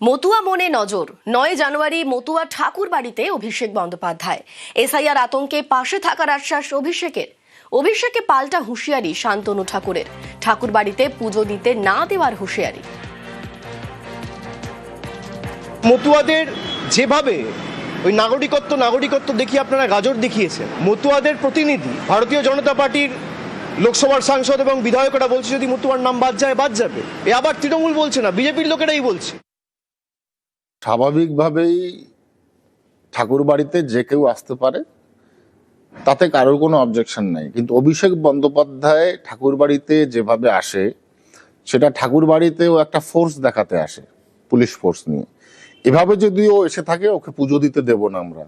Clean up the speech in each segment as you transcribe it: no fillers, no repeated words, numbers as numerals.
মতুয়া মনে নজর। 9 জানুয়ারি মতুয়া ঠাকুর বাড়িতে অভিষেক বন্দ্যোপাধ্যায়। এসআইআর আতঙ্কে পাশে থাকার আশ্বাস অভিষেকে পাল্টা হুঁশিয়ারি শান্তনু ঠাকুরের। ঠাকুর বাড়িতে পুজো দিতে না দেওয়ার হুঁশিয়ারি। মতুয়াদের যেভাবে ওই নাগরিকত্ব দেখিয়ে আপনারা গাজর দেখিয়েছেন, মতুয়াদের প্রতিনিধি ভারতীয় জনতা পার্টির লোকসভার সাংসদ এবং বিধায়করা বলছে যদি মতুয়ার নাম বাদ যাবে। এ আবার তৃণমূল বলছে না, বিজেপির লোকেরাই বলছে। স্বাভাবিকভাবেই ঠাকুর বাড়িতে যে কেউ আসতে পারে, তাতে কারোর কোনো অবজেকশন নাই, কিন্তু অভিষেক বন্দ্যোপাধ্যায় ঠাকুর বাড়িতে যেভাবে আসে, সেটা ঠাকুর বাড়িতেও একটা ফোর্স দেখাতে আসে, পুলিশ ফোর্স নিয়ে। এভাবে যদি ও এসে থাকে, ওকে পুজো দিতে দেব না আমরা,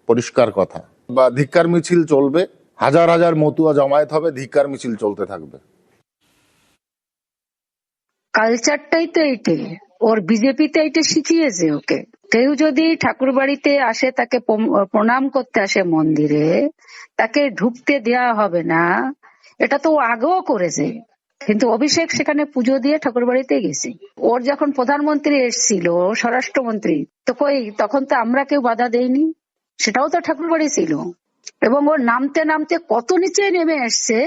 পরিষ্কার কথা। বা ধিক্কার মিছিল চলবে, হাজার হাজার মতুয়া জমায়েত হবে, ধিক্কার মিছিল চলতে থাকবে। কালচারটাই তো এইটাই, ওর বিজেপিতে এইটা শিখিয়েছে ওকে। কেউ যদি ঠাকুর বাড়িতে আসে, তাকে প্রণাম করতে আসে মন্দিরে, তাকে ঢুকতে দেওয়া হবে না, এটা তো ও আগেও করেছে। কিন্তু অভিষেক সেখানে পুজো দিয়ে ঠাকুর বাড়িতে গেছে। ওর যখন প্রধানমন্ত্রী এসেছিল, স্বরাষ্ট্রমন্ত্রী, তো তখন তো আমরা কেউ বাধা দেইনি, সেটাও তো ঠাকুর বাড়ি ছিল। এবং ওর নামতে নামতে কত নিচে নেমে এসছে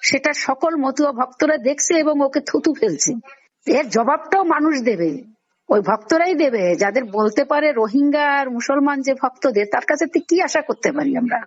সেটা সকল মতুয়া ভক্তরা দেখছে এবং ওকে থুতু ফেলছে। এর জবাবটাও মানুষ দেবে, ওই ভক্তরাই দেবে, যাদের বলতে পারে রোহিঙ্গা আর মুসলমান যে ভক্তদের, তার কাছে কি আশা করতে পারি আমরা?